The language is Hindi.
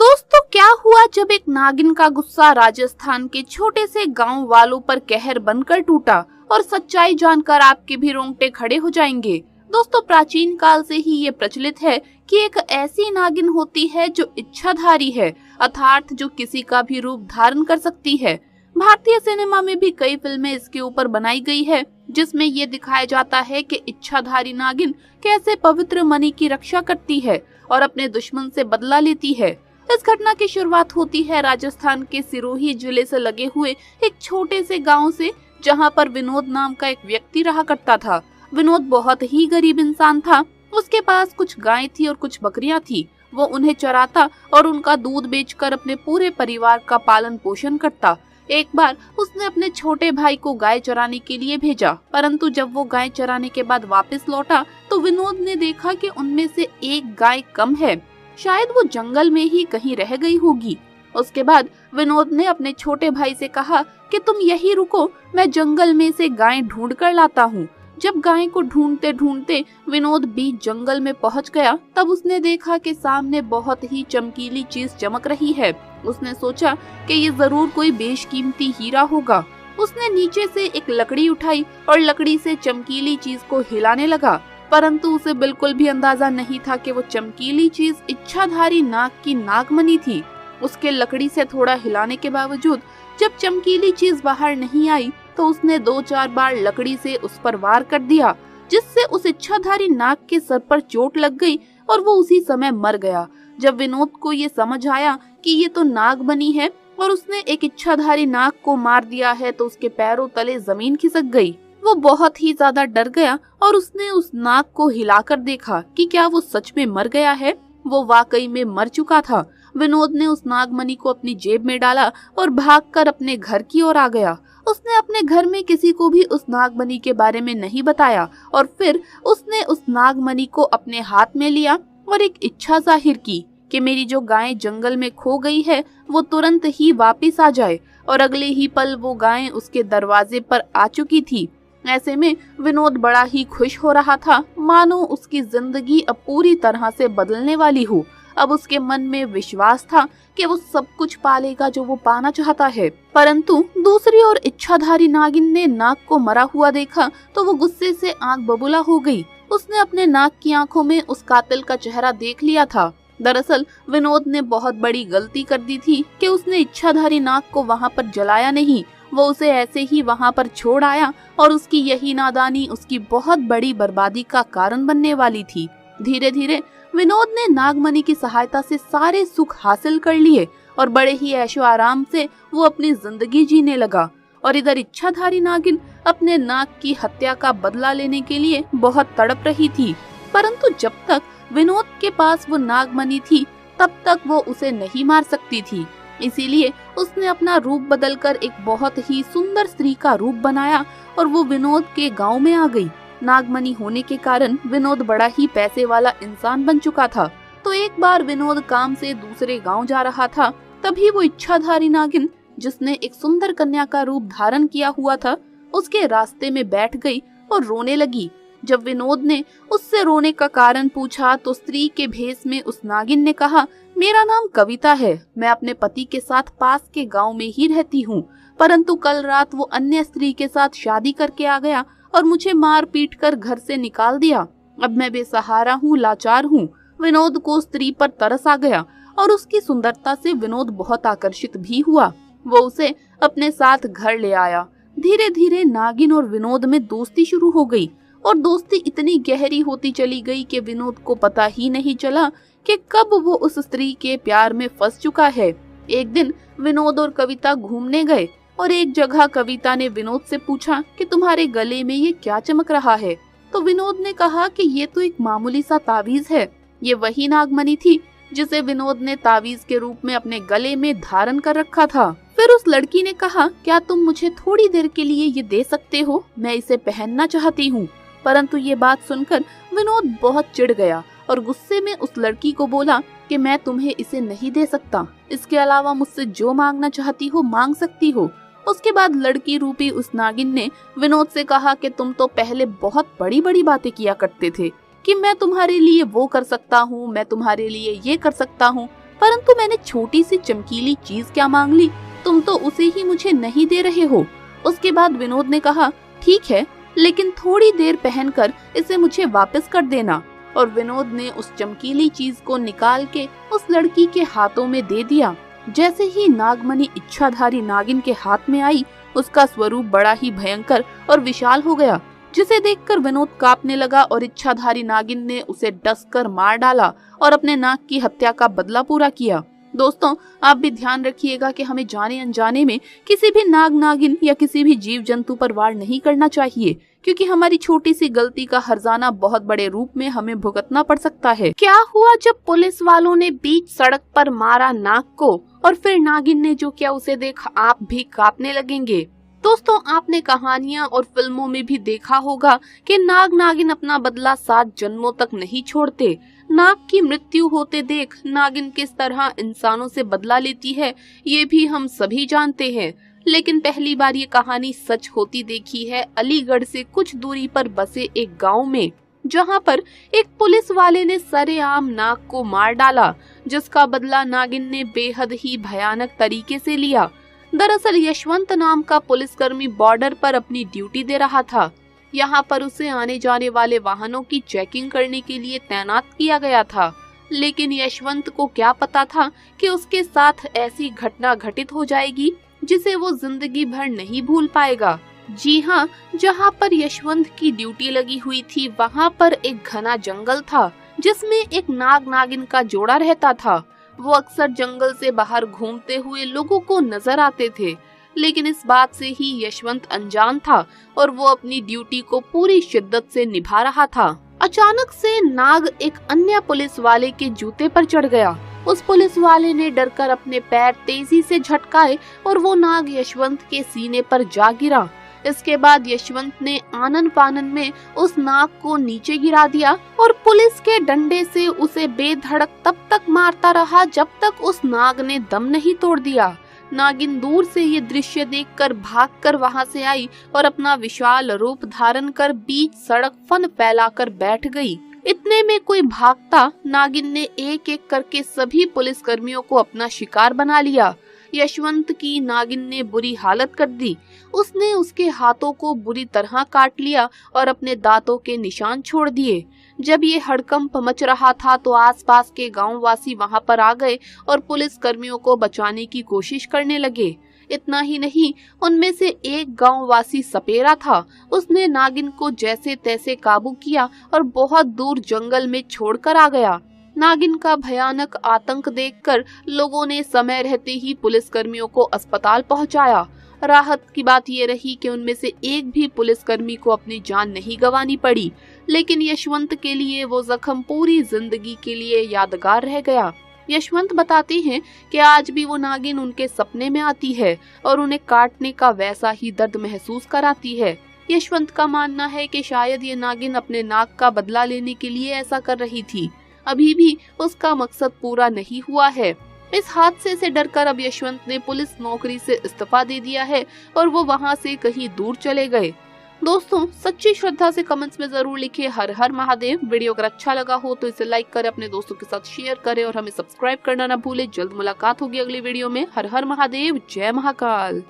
दोस्तों, क्या हुआ जब एक नागिन का गुस्सा राजस्थान के छोटे से गांव वालों पर कहर बनकर टूटा और सच्चाई जानकर आपके भी रोंगटे खड़े हो जाएंगे। दोस्तों, प्राचीन काल से ही ये प्रचलित है कि एक ऐसी नागिन होती है जो इच्छाधारी है, अर्थात जो किसी का भी रूप धारण कर सकती है। भारतीय सिनेमा में भी कई फिल्में इसके ऊपर बनाई गई है, जिसमें ये दिखाया जाता है कि इच्छाधारी नागिन कैसे पवित्र मणि की रक्षा करती है और अपने दुश्मन से बदला लेती है। इस घटना की शुरुआत होती है राजस्थान के सिरोही जिले से लगे हुए एक छोटे से गांव से, जहां पर विनोद नाम का एक व्यक्ति रहा करता था। विनोद बहुत ही गरीब इंसान था। उसके पास कुछ गायें थी और कुछ बकरियां थी। वो उन्हें चराता और उनका दूध बेचकर अपने पूरे परिवार का पालन पोषण करता। एक बार उसने अपने छोटे भाई को गाय चराने के लिए भेजा, परंतु जब वो गाय चराने के बाद वापस लौटा तो विनोद ने देखा कि उनमें से एक गाय कम है। शायद वो जंगल में ही कहीं रह गई होगी। उसके बाद विनोद ने अपने छोटे भाई से कहा कि तुम यही रुको, मैं जंगल में से गाय ढूंढ कर लाता हूँ। जब गाय को ढूंढते ढूंढते विनोद बीच जंगल में पहुँच गया, तब उसने देखा कि सामने बहुत ही चमकीली चीज चमक रही है। उसने सोचा कि ये जरूर कोई बेशकीमती हीरा होगा। उसने नीचे से एक लकड़ी उठाई और लकड़ी से चमकीली चीज को हिलाने लगा, परंतु उसे बिल्कुल भी अंदाजा नहीं था कि वो चमकीली चीज इच्छाधारी नाग की नागमणि थी। उसके लकड़ी से थोड़ा हिलाने के बावजूद जब चमकीली चीज बाहर नहीं आई तो उसने 2-4 बार लकड़ी से उस पर वार कर दिया, जिससे उस इच्छाधारी नाग के सर पर चोट लग गई और वो उसी समय मर गया। जब विनोद को ये समझ आया कि ये तो नागमणि है और उसने एक इच्छाधारी नाग को मार दिया है, तो उसके पैरों तले जमीन खिसक गई। वो बहुत ही ज्यादा डर गया और उसने उस नाग को हिलाकर देखा कि क्या वो सच में मर गया है। वो वाकई में मर चुका था। विनोद ने उस नागमणि को अपनी जेब में डाला और भागकर अपने घर की ओर आ गया। उसने अपने घर में किसी को भी उस नागमणि के बारे में नहीं बताया और फिर उसने उस नागमणि को अपने हाथ में लिया और एक इच्छा जाहिर की कि मेरी जो गाय जंगल में खो गई है वो तुरंत ही वापस आ जाए, और अगले ही पल वो गाय उसके दरवाजे पर आ चुकी थी। ऐसे में विनोद बड़ा ही खुश हो रहा था, मानो उसकी जिंदगी अब पूरी तरह से बदलने वाली हो। अब उसके मन में विश्वास था कि वो सब कुछ पालेगा जो वो पाना चाहता है। परंतु दूसरी ओर इच्छाधारी नागिन ने नाग को मरा हुआ देखा तो वो गुस्से से आंख बबूला हो गई। उसने अपने नाग की आंखों में उस कातिल का चेहरा देख लिया था। दरअसल विनोद ने बहुत बड़ी गलती कर दी थी कि उसने इच्छाधारी नाग को वहाँ पर जलाया नहीं। वो उसे ऐसे ही वहाँ पर छोड़ आया और उसकी यही नादानी उसकी बहुत बड़ी बर्बादी का कारण बनने वाली थी। धीरे धीरे विनोद ने नागमणि की सहायता से सारे सुख हासिल कर लिए और बड़े ही ऐशो आराम से वो अपनी जिंदगी जीने लगा। और इधर इच्छाधारी नागिन अपने नाग की हत्या का बदला लेने के लिए बहुत तड़प रही थी, परंतु जब तक विनोद के पास वो नागमणि थी तब तक वो उसे नहीं मार सकती थी। इसीलिए उसने अपना रूप बदलकर एक बहुत ही सुंदर स्त्री का रूप बनाया और वो विनोद के गांव में आ गई। नागमणि होने के कारण विनोद बड़ा ही पैसे वाला इंसान बन चुका था। तो एक बार विनोद काम से दूसरे गांव जा रहा था, तभी वो इच्छाधारी नागिन, जिसने एक सुंदर कन्या का रूप धारण किया हुआ था, उसके रास्ते में बैठ गई और रोने लगी। जब विनोद ने उससे रोने का कारण पूछा तो स्त्री के भेष में उस नागिन ने कहा, मेरा नाम कविता है, मैं अपने पति के साथ पास के गांव में ही रहती हूँ, परंतु कल रात वो अन्य स्त्री के साथ शादी करके आ गया और मुझे मार पीट कर घर से निकाल दिया। अब मैं बेसहारा हूँ, लाचार हूँ। विनोद को स्त्री पर तरस आ गया और उसकी सुंदरता से विनोद बहुत आकर्षित भी हुआ। वो उसे अपने साथ घर ले आया। धीरे धीरे नागिन और विनोद में दोस्ती शुरू हो गई और दोस्ती इतनी गहरी होती चली गई कि विनोद को पता ही नहीं चला कि कब वो उस स्त्री के प्यार में फंस चुका है। एक दिन विनोद और कविता घूमने गए और एक जगह कविता ने विनोद से पूछा कि तुम्हारे गले में ये क्या चमक रहा है। तो विनोद ने कहा कि ये तो एक मामूली सा तावीज है। ये वही नागमणि थी जिसे विनोद ने तावीज के रूप में अपने गले में धारण कर रखा था। फिर उस लड़की ने कहा, क्या तुम मुझे थोड़ी देर के लिए ये दे सकते हो, मैं इसे पहनना चाहती हूँ। परंतु ये बात सुनकर विनोद बहुत चिढ़ गया और गुस्से में उस लड़की को बोला कि मैं तुम्हें इसे नहीं दे सकता, इसके अलावा मुझसे जो मांगना चाहती हो मांग सकती हो। उसके बाद लड़की रूपी उस नागिन ने विनोद से कहा कि तुम तो पहले बहुत बड़ी बड़ी बातें किया करते थे कि मैं तुम्हारे लिए वो कर सकता हूँ, मैं तुम्हारे लिए ये कर सकता हूँ, परंतु मैंने छोटी सी चमकीली चीज क्या मांग ली, तुम तो उसे ही मुझे नहीं दे रहे हो। उसके बाद विनोद ने कहा, ठीक है, लेकिन थोड़ी देर पहनकर इसे मुझे वापस कर देना। और विनोद ने उस चमकीली चीज को निकाल के उस लड़की के हाथों में दे दिया। जैसे ही नागमणि इच्छाधारी नागिन के हाथ में आई, उसका स्वरूप बड़ा ही भयंकर और विशाल हो गया, जिसे देखकर विनोद कांपने लगा और इच्छाधारी नागिन ने उसे डसकर मार डाला और अपने नाग की हत्या का बदला पूरा किया। दोस्तों, आप भी ध्यान रखिएगा कि हमें जाने अनजाने में किसी भी नाग नागिन या किसी भी जीव जंतु पर वार नहीं करना चाहिए, क्योंकि हमारी छोटी सी गलती का हर्जाना बहुत बड़े रूप में हमें भुगतना पड़ सकता है। क्या हुआ जब पुलिस वालों ने बीच सड़क पर मारा नाग को और फिर नागिन ने जो किया उसे देख आप भी कांपने लगेंगे। दोस्तों, आपने कहानियां और फिल्मों में भी देखा होगा कि नाग नागिन अपना बदला 7 जन्मों तक नहीं छोड़ते। नाग की मृत्यु होते देख नागिन किस तरह इंसानों से बदला लेती है, ये भी हम सभी जानते हैं। लेकिन पहली बार ये कहानी सच होती देखी है अलीगढ़ से कुछ दूरी पर बसे एक गांव में, जहां पर एक पुलिस वाले ने सरेआम नाग को मार डाला, जिसका बदला नागिन ने बेहद ही भयानक तरीके से लिया। दरअसल यशवंत नाम का पुलिसकर्मी बॉर्डर पर अपनी ड्यूटी दे रहा था। यहाँ पर उसे आने जाने वाले वाहनों की चेकिंग करने के लिए तैनात किया गया था। लेकिन यशवंत को क्या पता था कि उसके साथ ऐसी घटना घटित हो जाएगी जिसे वो जिंदगी भर नहीं भूल पाएगा। जी हाँ, जहाँ पर यशवंत की ड्यूटी लगी हुई थी वहाँ पर एक घना जंगल था, जिसमें एक नाग नागिन का जोड़ा रहता था। वो अक्सर जंगल से बाहर घूमते हुए लोगों को नजर आते थे, लेकिन इस बात से ही यशवंत अनजान था और वो अपनी ड्यूटी को पूरी शिद्दत से निभा रहा था। अचानक से नाग एक अन्य पुलिस वाले के जूते पर चढ़ गया। उस पुलिस वाले ने डरकर अपने पैर तेजी से झटकाए और वो नाग यशवंत के सीने पर जा गिरा। इसके बाद यशवंत ने आनन फानन में उस नाग को नीचे गिरा दिया और पुलिस के डंडे से उसे बेधड़क तब तक मारता रहा जब तक उस नाग ने दम नहीं तोड़ दिया। नागिन दूर से ये दृश्य देखकर भागकर वहां से आई और अपना विशाल रूप धारण कर बीच सड़क फन फैलाकर बैठ गई। इतने में कोई भागता नागिन ने एक एक करके सभी पुलिसकर्मियों को अपना शिकार बना लिया। यशवंत की नागिन ने बुरी हालत कर दी। उसने उसके हाथों को बुरी तरह काट लिया और अपने दांतों के निशान छोड़ दिए। जब ये हड़कंप मच रहा था तो आसपास के गांववासी वहां पर आ गए और पुलिस कर्मियों को बचाने की कोशिश करने लगे। इतना ही नहीं, उनमें से एक गांववासी सपेरा था। उसने नागिन को जैसे तैसे काबू किया और बहुत दूर जंगल में छोड़कर आ गया। नागिन का भयानक आतंक देखकर लोगों ने समय रहते ही पुलिसकर्मियों को अस्पताल पहुंचाया। राहत की बात ये रही कि उनमें से एक भी पुलिसकर्मी को अपनी जान नहीं गंवानी पड़ी, लेकिन यशवंत के लिए वो जख्म पूरी जिंदगी के लिए यादगार रह गया। यशवंत बताते हैं कि आज भी वो नागिन उनके सपने में आती है और उन्हें काटने का वैसा ही दर्द महसूस कराती है। यशवंत का मानना है कि शायद ये नागिन अपने नाग का बदला लेने के लिए ऐसा कर रही थी। अभी भी उसका मकसद पूरा नहीं हुआ है। इस हादसे से डरकर अब यशवंत ने पुलिस नौकरी से इस्तीफा दे दिया है और वो वहाँ से कहीं दूर चले गए। दोस्तों, सच्ची श्रद्धा से कमेंट्स में जरूर लिखिए हर हर महादेव। वीडियो अगर अच्छा लगा हो तो इसे लाइक करें, अपने दोस्तों के साथ शेयर करें और हमें सब्सक्राइब करना ना भूले। जल्द मुलाकात होगी अगली वीडियो में। हर हर महादेव, जय महाकाल।